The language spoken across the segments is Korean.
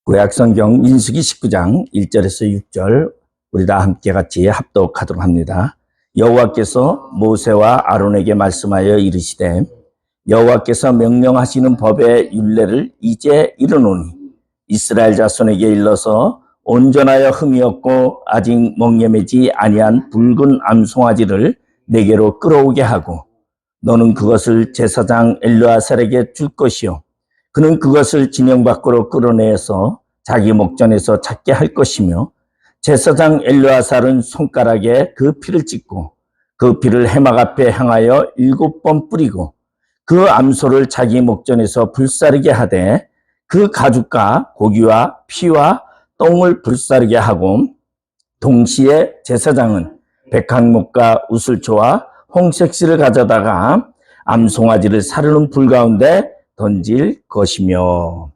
구약성경 민수기 19장 1절에서 6절 우리 다 함께 같이 합독하도록 합니다. 여호와께서 모세와 아론에게 말씀하여 이르시되 여호와께서 명령하시는 법의 율례를 이제 이르노니 이스라엘 자손에게 일러서 온전하여 흠이 없고 아직 멍에매지 아니한 붉은 암송아지를 내게로 끌어오게 하고 너는 그것을 제사장 엘르아살에게 줄 것이요 그는 그것을 진영 밖으로 끌어내서 자기 목전에서 찾게 할 것이며 제사장 엘르아살은 손가락에 그 피를 찍고 그 피를 해막 앞에 향하여 7번 뿌리고 그 암소를 자기 목전에서 불사르게 하되 그 가죽과 고기와 피와 똥을 불사르게 하고 동시에 제사장은 백항목과 우슬초와 홍색실을 가져다가 암송아지를 사르는 불 가운데 던질 것이며.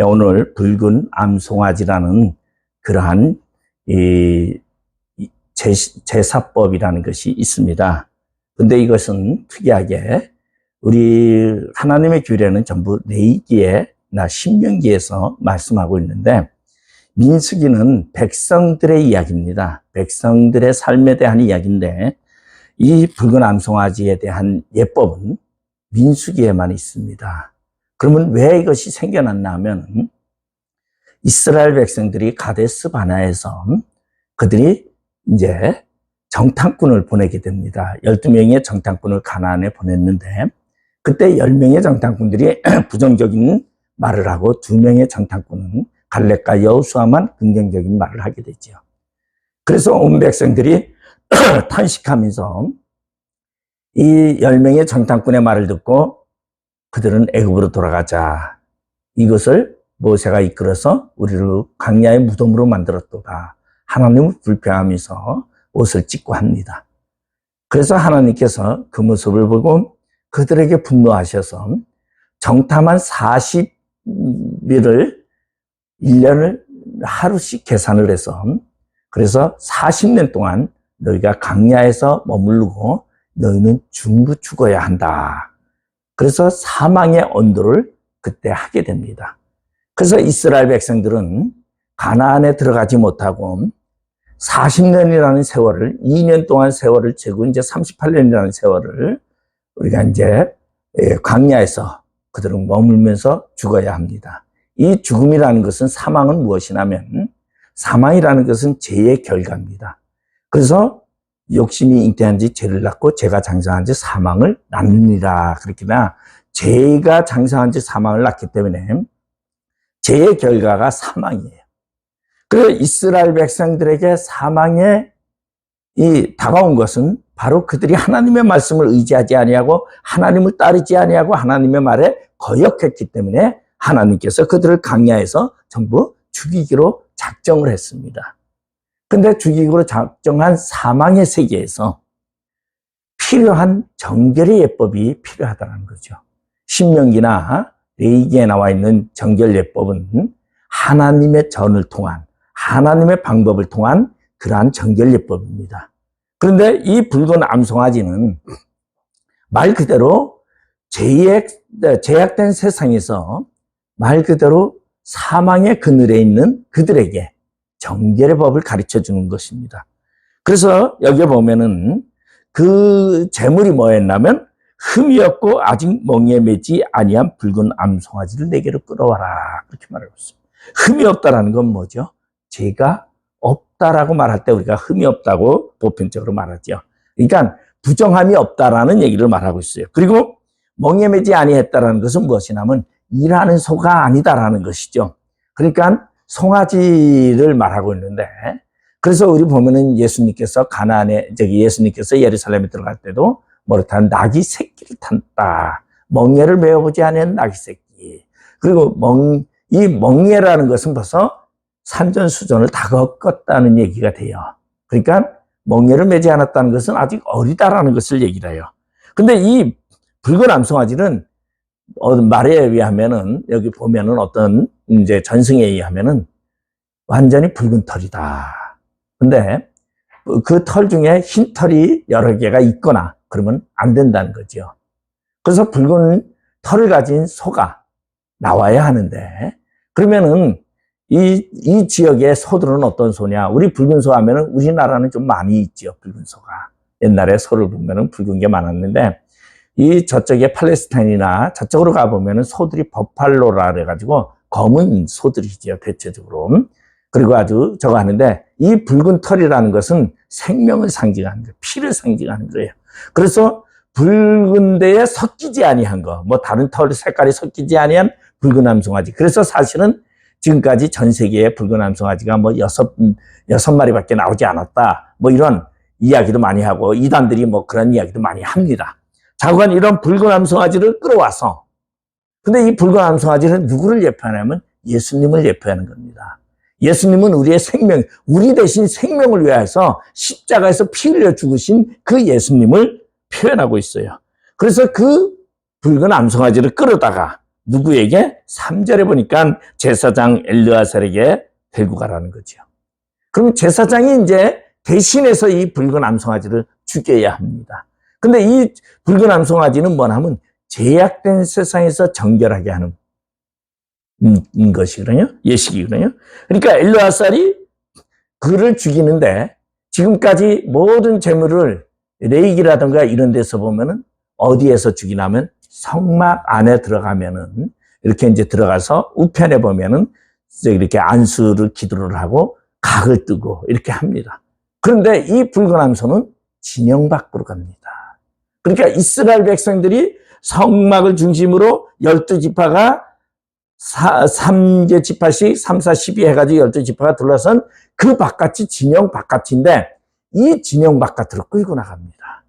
오늘 붉은 암송아지라는 그러한 제사법이라는 것이 있습니다. 근데 이것은 특이하게 우리 하나님의 규례는 전부 레위기나 신명기에서 말씀하고 있는데 민수기는 백성들의 이야기입니다. 백성들의 삶에 대한 이야기인데 이 붉은 암송아지에 대한 예법은 민수기에만 있습니다. 그러면 왜 이것이 생겨났나 하면 이스라엘 백성들이 가데스 바나에서 그들이 이제 정탐꾼을 보내게 됩니다. 12명의 정탐꾼을 가나안에 보냈는데 그때 10명의 정탐꾼들이 부정적인 말을 하고 2명의 정탐꾼은 갈렙과 여호수아만 긍정적인 말을 하게 되죠. 그래서 온 백성들이 탄식하면서 이 10명의 정탐꾼의 말을 듣고 그들은 애굽으로 돌아가자. 이것을 모세가 이끌어서 우리를 광야의 무덤으로 만들었도다. 하나님을 불평하면서 옷을 찢고 합니다. 그래서 하나님께서 그 모습을 보고 그들에게 분노하셔서 정탐한 40일을 1년을 하루씩 계산을 해서 그래서 40년 동안 너희가 광야에서 머무르고 너희는 전부 죽어야 한다. 그래서 사망의 언도를 그때 하게 됩니다. 그래서 이스라엘 백성들은 가나안에 들어가지 못하고 40년이라는 세월을 2년 동안 세월을 재고 이제 38년이라는 세월을 우리가 이제 광야에서 그들은 머물면서 죽어야 합니다. 이 죽음이라는 것은 사망은 무엇이냐면 사망이라는 것은 죄의 결과입니다. 그래서 욕심이 잉태한 지 죄를 낳고 죄가 장성한 지 사망을 낳느니라. 그렇게나 죄가 장성한 지 사망을 낳기 때문에 죄의 결과가 사망이에요. 그래서 이스라엘 백성들에게 사망에 다가온 것은 바로 그들이 하나님의 말씀을 의지하지 아니하고 하나님을 따르지 아니하고 하나님의 말에 거역했기 때문에 하나님께서 그들을 광야에서 전부 죽이기로 작정을 했습니다. 근데 죽이기로 작정한 사망의 세계에서 필요한 정결의 예법이 필요하다는 거죠. 신명기나 레위기에 나와 있는 정결 예법은 하나님의 전을 통한 하나님의 방법을 통한 그러한 정결 예법입니다. 그런데 이 붉은 암송아지는 말 그대로 제약된 세상에서 말 그대로 사망의 그늘에 있는 그들에게 정결의 법을 가르쳐 주는 것입니다. 그래서 여기 보면은 그 제물이 뭐였냐면 흠이 없고 아직 멍에 매지 아니한 붉은 암송아지를 내게로 끌어와라. 그렇게 말하고 있습니다. 흠이 없다라는 건 뭐죠? 죄가 없다라고 말할 때 우리가 흠이 없다고 보편적으로 말하죠. 그러니까 부정함이 없다라는 얘기를 말하고 있어요. 그리고 멍에 매지 아니했다라는 것은 무엇이냐면 일하는 소가 아니다라는 것이죠. 그러니까 송아지를 말하고 있는데 그래서 우리 보면은 예수님께서 예수님께서 예루살렘에 들어갈 때도 뭐를 탄 낙이 새끼를 탔다. 멍에를 메어보지 않은 낙이 새끼. 그리고 이 멍에라는 것은 벌써 산전수전을 다 겪었다는 얘기가 돼요. 그러니까 멍에를 매지 않았다는 것은 아직 어리다라는 것을 얘기를 해요. 근데 이 붉은 암송아지는 말에 의하면은 여기 보면은 어떤 이제 전승에 의하면은 완전히 붉은 털이다. 근데 그 털 중에 흰 털이 여러 개가 있거나 그러면 안 된다는 거죠. 그래서 붉은 털을 가진 소가 나와야 하는데 그러면은 이 지역의 소들은 어떤 소냐? 우리 붉은 소 하면은 우리나라는 좀 많이 있죠, 붉은 소가. 옛날에 소를 보면은 붉은 게 많았는데, 이 저쪽에 팔레스타인이나 저쪽으로 가보면은 소들이 버팔로라 그래가지고 검은 소들이죠, 대체적으로. 그리고 아주 저거 하는데, 이 붉은 털이라는 것은 생명을 상징하는 거예요. 피를 상징하는 거예요. 그래서 붉은 데에 섞이지 아니한 거, 뭐 다른 털 색깔이 섞이지 아니한 붉은 암송아지. 그래서 사실은 지금까지 전 세계에 붉은 암송아지가 뭐 여섯 마리밖에 나오지 않았다. 뭐 이런 이야기도 많이 하고, 이단들이 뭐 그런 이야기도 많이 합니다. 자관 이런 붉은 암송아지를 끌어와서, 근데 이 붉은 암송아지는 누구를 예표하냐면 예수님을 예표하는 겁니다. 예수님은 우리의 생명, 우리 대신 생명을 위해서 십자가에서 피 흘려 죽으신 그 예수님을 표현하고 있어요. 그래서 그 붉은 암송아지를 끌어다가 누구에게? 3절에 보니까 제사장 엘르아살에게 데리고 가라는 거죠. 그럼 제사장이 이제 대신해서 이 붉은 암송아지를 죽여야 합니다. 근데 이 붉은 암송아지는 뭐냐면 제약된 세상에서 정결하게 하는 것이거든요. 예식이거든요. 그러니까 엘르아살이 그를 죽이는데, 지금까지 모든 재물을 레이기라든가 이런 데서 보면은 어디에서 죽이냐면 성막 안에 들어가면은 이렇게 이제 들어가서 우편에 보면은 이렇게 안수를 기도를 하고 각을 뜨고 이렇게 합니다. 그런데 이 붉은 암소는 진영 밖으로 갑니다. 그러니까 이스라엘 백성들이 성막을 중심으로 12지파가 3개 지파씩 3, 4, 12 해가지고 12지파가 둘러선 그 바깥이 진영 바깥인데, 이 진영 바깥으로 끌고 나갑니다.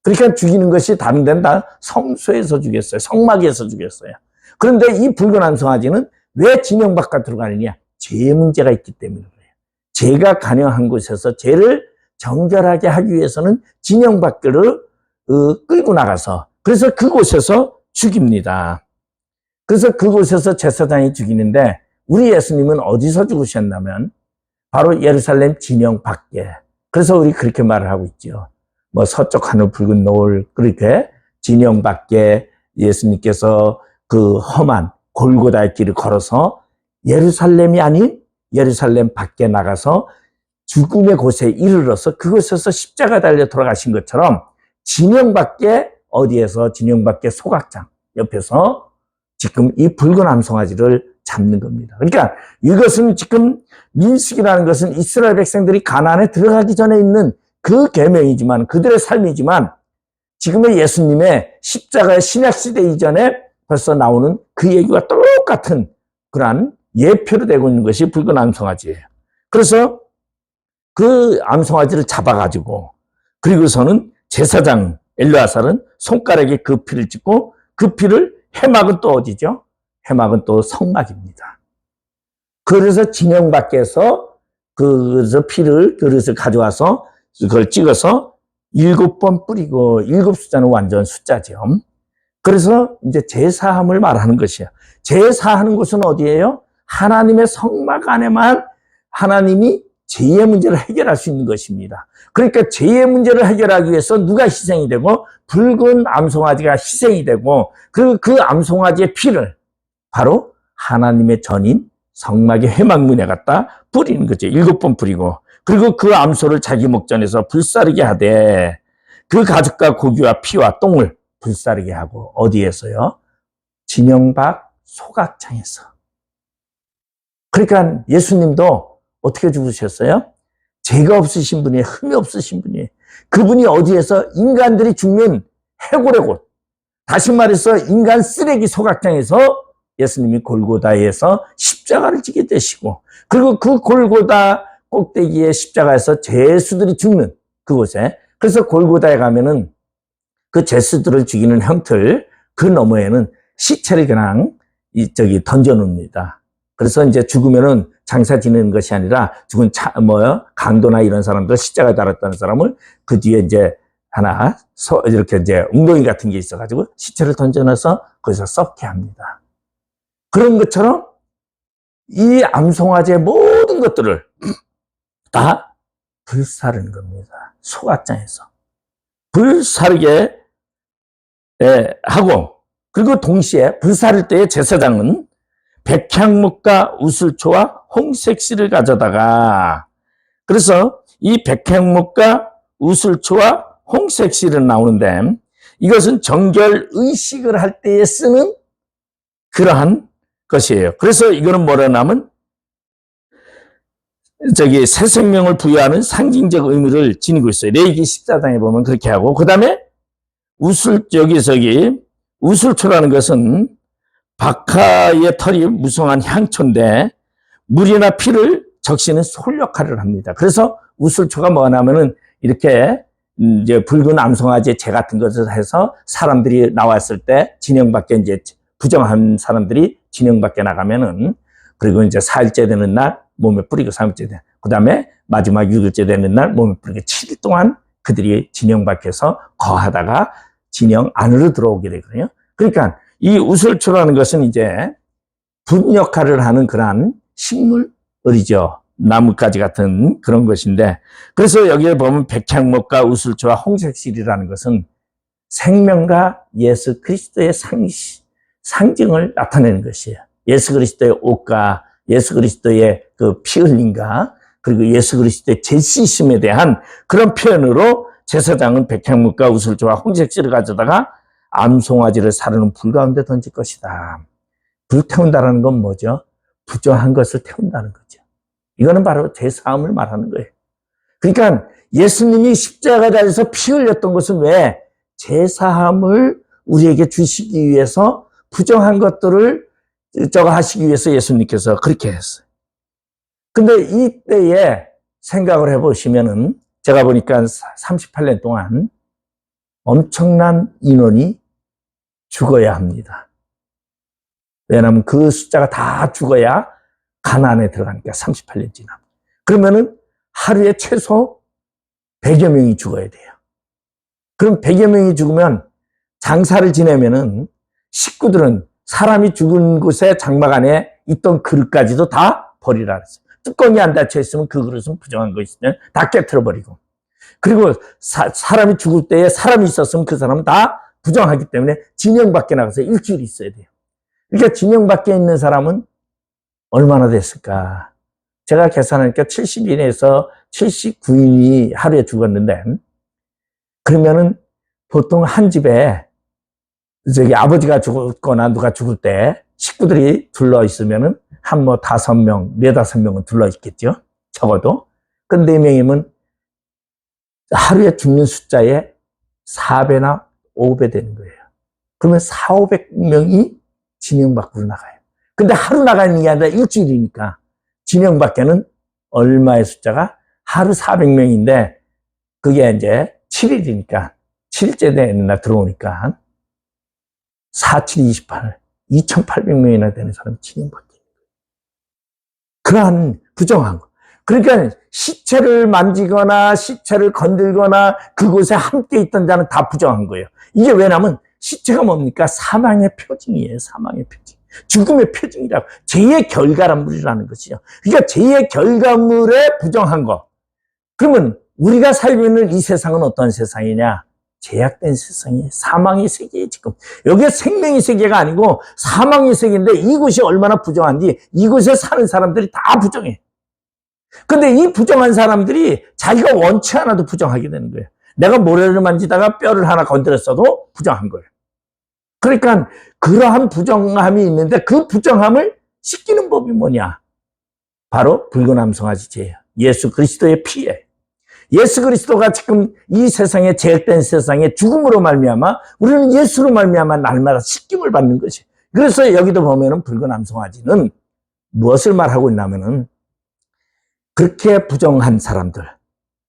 그러니까 죽이는 것이 다른 데는 다 성소에서 죽였어요. 성막에서 죽였어요. 그런데 이 붉은 암송아지는 왜 진영 바깥으로 가느냐? 죄의 문제가 있기 때문에 그래요. 죄가 간영한 곳에서 죄를 정결하게 하기 위해서는 진영 밖으로 끌고 나가서, 그래서 그곳에서 죽입니다. 그래서 그곳에서 제사장이 죽이는데, 우리 예수님은 어디서 죽으셨냐면 바로 예루살렘 진영 밖에. 그래서 우리 그렇게 말을 하고 있죠. 뭐 서쪽 하늘 붉은 노을, 그렇게 진영 밖에 예수님께서 그 험한 골고다의 길을 걸어서 예루살렘이 아닌 예루살렘 밖에 나가서 죽음의 곳에 이르러서 그곳에서 십자가 달려 돌아가신 것처럼, 진영 밖에, 어디에서? 진영 밖에 소각장 옆에서 지금 이 붉은 암송아지를 잡는 겁니다. 그러니까 이것은 지금 민수기라는 것은 이스라엘 백성들이 가나안에 들어가기 전에 있는 그 계명이지만, 그들의 삶이지만, 지금의 예수님의 십자가의 신약시대 이전에 벌써 나오는 그 얘기와 똑같은 그러한 예표로 되고 있는 것이 붉은 암송아지예요. 그래서 그 암송아지를 잡아가지고, 그리고서는 제사장 엘르아살은 손가락에 그 피를 찍고, 그 피를, 해막은 또 어디죠? 해막은 또 성막입니다. 그래서 진영 밖에서 그래서 피를 그릇을 가져와서 그걸 찍어서 7번 뿌리고, 7숫자는 완전 숫자죠. 그래서 이제 제사함을 말하는 것이에요. 제사하는 곳은 어디예요? 하나님의 성막 안에만 하나님이 죄의 문제를 해결할 수 있는 것입니다. 그러니까 죄의 문제를 해결하기 위해서 누가 희생이 되고? 붉은 암송아지가 희생이 되고, 그 암송아지의 피를 바로 하나님의 전인 성막의 회막문에 갖다 뿌리는 거죠. 7번 뿌리고, 그리고 그 암소를 자기 목전에서 불사르게 하되, 그 가죽과 고기와 피와 똥을 불사르게 하고, 어디에서요? 진영 밖 소각창에서. 그러니까 예수님도 어떻게 죽으셨어요? 죄가 없으신 분이에요. 흠이 없으신 분이에요. 그분이 어디에서? 인간들이 죽는 해골의 곳, 다시 말해서 인간 쓰레기 소각장에서 예수님이 골고다에서 십자가를 지게 되시고, 그리고 그 골고다 꼭대기에 십자가에서 죄수들이 죽는 그곳에, 그래서 골고다에 가면은 그 죄수들을 죽이는 형틀 그 너머에는 시체를 그냥 던져놓습니다. 그래서 이제 죽으면은 장사 지내는 것이 아니라 죽은 강도나 이런 사람들, 십자가에 달았다는 사람을 그 뒤에 이제 하나 이렇게 이제 웅덩이 같은 게 있어가지고 시체를 던져놔서 거기서 썩게 합니다. 그런 것처럼 이 암송아지의 모든 것들을 다 불사르는 겁니다. 소각장에서 불사르게 하고, 그리고 동시에 불사를 때의 제사장은 백향목과 우슬초와 홍색실을 가져다가, 그래서 이 백향목과 우슬초와 홍색실은 나오는데, 이것은 정결 의식을 할 때에 쓰는 그러한 것이에요. 그래서 이거는 뭐라 하면 새 생명을 부여하는 상징적 의미를 지니고 있어요. 레위기 14장에 보면 그렇게 하고, 그 다음에 우슬초라는 것은 박하의 털이 무성한 향초인데 물이나 피를 적시는 솔 역할을 합니다. 그래서 우슬초가 뭐냐면은 이렇게 이제 붉은 암송아지 재 같은 것을 해서 사람들이 나왔을 때 진영 밖에 이제 부정한 사람들이 진영 밖에 나가면은, 그리고 이제 4일째 되는 날 몸에 뿌리고 3일째 되는, 그 다음에 마지막 6일째 되는 날 몸에 뿌리고 7일 동안 그들이 진영 밖에서 거하다가 진영 안으로 들어오게 되거든요. 그러니까 이 우슬초라는 것은 이제 분 역할을 하는 그러한 식물이죠. 나뭇가지 같은 그런 것인데, 그래서 여기에 보면 백향목과 우슬초와 홍색실이라는 것은 생명과 예수 그리스도의 상징을 나타내는 것이에요. 예수 그리스도의 옷과 예수 그리스도의 그 피 흘림과 그리고 예수 그리스도의 죄 씻음에 대한 그런 표현으로 제사장은 백향목과 우슬초와 홍색실을 가져다가 암송아지를 사르는 불 가운데 던질 것이다. 불 태운다는 건 뭐죠? 부정한 것을 태운다는 거죠. 이거는 바로 죄사함을 말하는 거예요. 그러니까 예수님이 십자가에서 피 흘렸던 것은 왜? 죄사함을 우리에게 주시기 위해서, 부정한 것들을 하시기 위해서 예수님께서 그렇게 했어요. 근데 이때에 생각을 해보시면은, 제가 보니까 38년 동안 엄청난 인원이 죽어야 합니다. 왜냐하면 그 숫자가 다 죽어야 가나안에 들어가니까 38년 지나. 그러면은 하루에 최소 100여 명이 죽어야 돼요. 그럼 100여 명이 죽으면 장사를 지내면은 식구들은 사람이 죽은 곳에 장막 안에 있던 그릇까지도 다 버리라 그랬어요. 뚜껑이 안 닫혀 있으면 그 그릇은 부정한 거 있으면 다 깨트려 버리고, 그리고 사람이 죽을 때에 사람이 있었으면 그 사람은 다 부정하기 때문에 진영 밖에 나가서 일주일 있어야 돼요. 그러니까 진영 밖에 있는 사람은 얼마나 됐을까? 제가 계산하니까 70인에서 79인이 하루에 죽었는데, 그러면은 보통 한 집에 아버지가 죽거나 누가 죽을 때 식구들이 둘러 있으면은 한 5명, 4~5명은 둘러 있겠죠. 적어도. 그 4명이면 하루에 죽는 숫자에 4배나 5배 되는 거예요. 그러면 400~500명이 진영 밖으로 나가요. 근데 하루 나가는 게 아니라 일주일이니까 진영 밖에는 얼마의 숫자가? 하루 400명인데 그게 이제 7일이니까 7일째 되는 날 들어오니까 4, 7, 28, 2,800명이나 되는 사람이 진영 밖에 있는 거예요. 그러한 부정한 거. 그러니까 시체를 만지거나 시체를 건들거나 그곳에 함께 있던 자는 다 부정한 거예요. 이게 왜냐면 시체가 뭡니까? 사망의 표징이에요. 사망의 표징. 죽음의 표징이라고. 죄의 결과물이라는 것이죠. 그러니까 죄의 결과물에 부정한 거. 그러면 우리가 살고 있는 이 세상은 어떤 세상이냐? 제약된 세상이에요. 사망의 세계에 지금. 여기에 생명의 세계가 아니고 사망의 세계인데 이곳이 얼마나 부정한지 이곳에 사는 사람들이 다 부정해. 근데 이 부정한 사람들이 자기가 원치 않아도 부정하게 되는 거예요. 내가 모래를 만지다가 뼈를 하나 건드렸어도 부정한 거예요. 그러니까 그러한 부정함이 있는데 그 부정함을 씻기는 법이 뭐냐? 바로 붉은 암송아지 죄예요. 예수 그리스도의 피예요. 예수 그리스도가 지금 이 세상에 죄악된 세상에 죽음으로 말미암아 우리는 예수로 말미암아 날마다 씻김을 받는 것이. 그래서 여기도 보면은 붉은 암송아지는 무엇을 말하고 있냐면은 그렇게 부정한 사람들.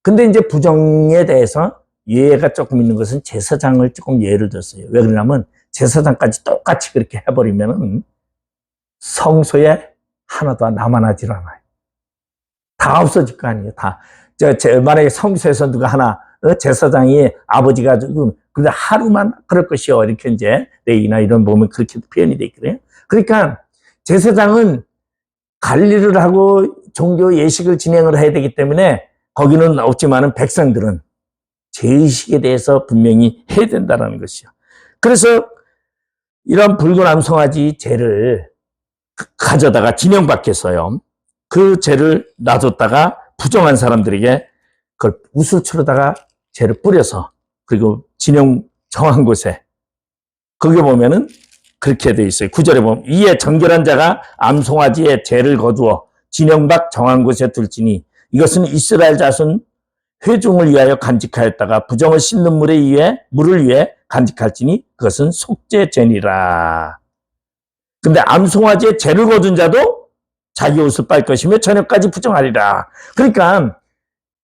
근데 이제 부정에 대해서 예가 조금 있는 것은 제사장을 조금 예를 들었어요. 왜 그러냐면 제사장까지 똑같이 그렇게 해버리면은 성소에 하나도 남아나질 않아요. 다 없어질 거 아니에요. 다. 만약에 성소에서 누가 하나, 제사장이 아버지가 조금, 근데 하루만 그럴 것이요. 이렇게 이제, 레이나 이런 보면 그렇게 표현이 돼 있거든요. 그러니까 제사장은 관리를 하고 종교 예식을 진행을 해야 되기 때문에 거기는 없지만은 백성들은 죄의식에 대해서 분명히 해야 된다는 것이요. 그래서 이런 붉은 암송아지 죄를 가져다가 진영 밖에서요. 그 죄를 놔뒀다가 부정한 사람들에게 그걸 우술초로다가 죄를 뿌려서 그리고 진영 정한 곳에 거기 보면은 그렇게 돼 있어요. 9절에 보면 이에 정결한 자가 암송아지의 죄를 거두어 진영 밖 정한 곳에 둘지니 이것은 이스라엘 자손 회중을 위하여 간직하였다가 부정을 씻는 물을 위해 간직할지니 그것은 속죄죄니라. 근데 암송아지의 죄를 거둔 자도 자기 옷을 빨 것이며 저녁까지 부정하리라. 그러니까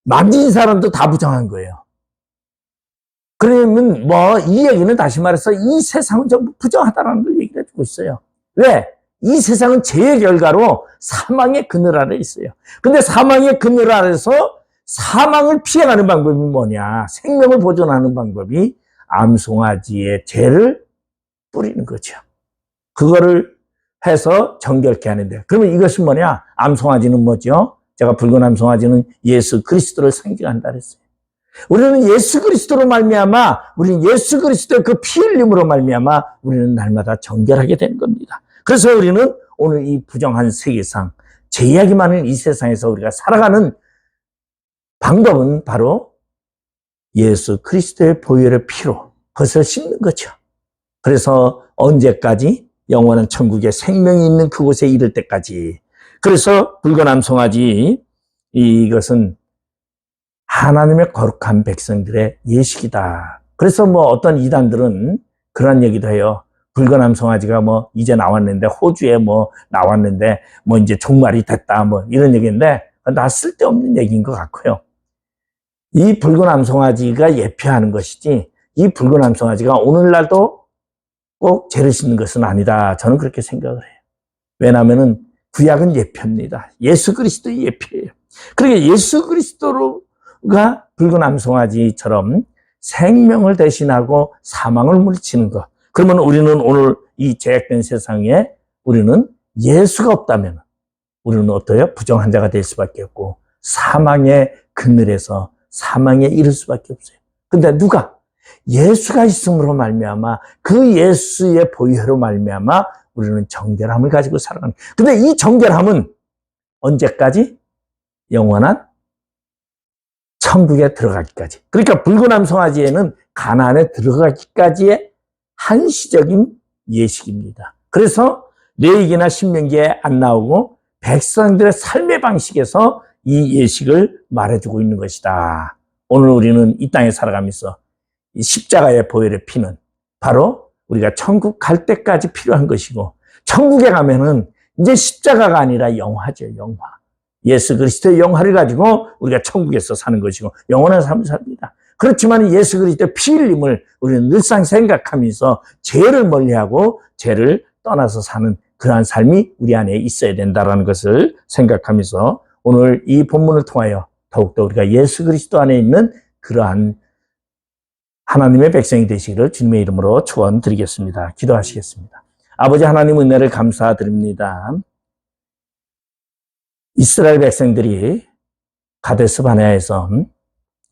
만진 사람도 다 부정한 거예요. 그러면 뭐 이 얘기는 다시 말해서 이 세상은 전부 부정하다라는 걸 얘기해 주고 있어요. 왜? 이 세상은 죄의 결과로 사망의 그늘 아래 있어요. 근데 사망의 그늘 아래서 사망을 피해가는 방법이 뭐냐? 생명을 보존하는 방법이 암송아지의 죄를 뿌리는 거죠. 그거를 해서 정결케 하는데, 그러면 이것이 뭐냐? 암송아지는 뭐죠? 제가 붉은 암송아지는 예수 그리스도를 상징한다 그랬어요. 우리는 예수 그리스도로 말미암아, 우리는 예수 그리스도의 그 피 흘림으로 말미암아 우리는 날마다 정결하게 되는 겁니다. 그래서 우리는 오늘 이 부정한 세계상, 죄악이 많은 이 세상에서 우리가 살아가는 방법은 바로 예수 그리스도의 보혈의 피로 그것을 씻는 거죠. 그래서 언제까지? 영원한 천국에 생명이 있는 그곳에 이를 때까지. 그래서 붉은 암송아지, 이것은 하나님의 거룩한 백성들의 예식이다. 그래서 뭐 어떤 이단들은 그런 얘기도 해요. 붉은 암송아지가 뭐 이제 나왔는데, 호주에 뭐 나왔는데 뭐 이제 종말이 됐다 뭐 이런 얘기인데, 나 쓸데없는 얘기인 것 같고요. 이 붉은 암송아지가 예표하는 것이지, 이 붉은 암송아지가 오늘날도 꼭 죄를 씻는 것은 아니다. 저는 그렇게 생각을 해요. 왜냐하면은 구약은 예표입니다. 예수 그리스도의 예표예요. 그러니까 예수 그리스도가 붉은 암송아지처럼 생명을 대신하고 사망을 물리치는 것. 그러면 우리는 오늘 이 죄악된 세상에 우리는 예수가 없다면 우리는 어때요? 부정한 자가 될 수밖에 없고 사망의 그늘에서 사망에 이를 수밖에 없어요. 근데 누가? 예수가 있음으로 말미암아, 그 예수의 보혈로 말미암아 우리는 정결함을 가지고 살아가는. 근데 이 정결함은 언제까지? 영원한 천국에 들어가기까지. 그러니까 붉은 암송아지에는 가나안에 들어가기까지의 한시적인 예식입니다. 그래서 레위기나 신명기에 안 나오고 백성들의 삶의 방식에서 이 예식을 말해주고 있는 것이다. 오늘 우리는 이 땅에 살아가면서 이 십자가의 보혈의 피는 바로 우리가 천국 갈 때까지 필요한 것이고, 천국에 가면은 이제 십자가가 아니라 영화죠, 영화. 예수 그리스도의 영화를 가지고 우리가 천국에서 사는 것이고 영원한 삶을 삽니다. 그렇지만 예수 그리스도의 피 흘림을 우리는 늘상 생각하면서 죄를 멀리하고 죄를 떠나서 사는 그러한 삶이 우리 안에 있어야 된다는 것을 생각하면서 오늘 이 본문을 통하여 더욱더 우리가 예수 그리스도 안에 있는 그러한 하나님의 백성이 되시기를 주님의 이름으로 축원드리겠습니다. 기도하시겠습니다. 아버지 하나님 은혜를 감사드립니다. 이스라엘 백성들이 가데스 바네아에서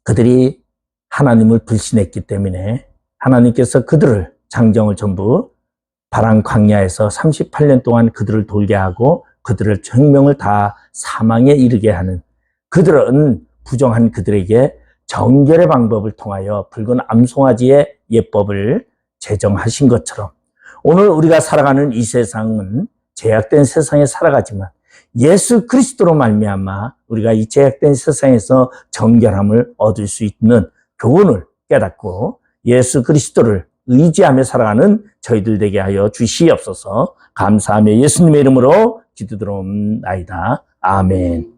그들이 하나님을 불신했기 때문에 하나님께서 그들을 장정을 전부 바람 광야에서 38년 동안 그들을 돌게 하고 그들을 생명을 다 사망에 이르게 하는, 그들은 부정한 그들에게 정결의 방법을 통하여 붉은 암송아지의 예법을 제정하신 것처럼 오늘 우리가 살아가는 이 세상은 죄악된 세상에 살아가지만 예수 그리스도로 말미암아 우리가 이 죄악된 세상에서 정결함을 얻을 수 있는 교훈을 깨닫고 예수 그리스도를 의지하며 살아가는 저희들 되게 하여 주시옵소서. 감사하며 예수님의 이름으로 기도드리옵나이다. 아멘.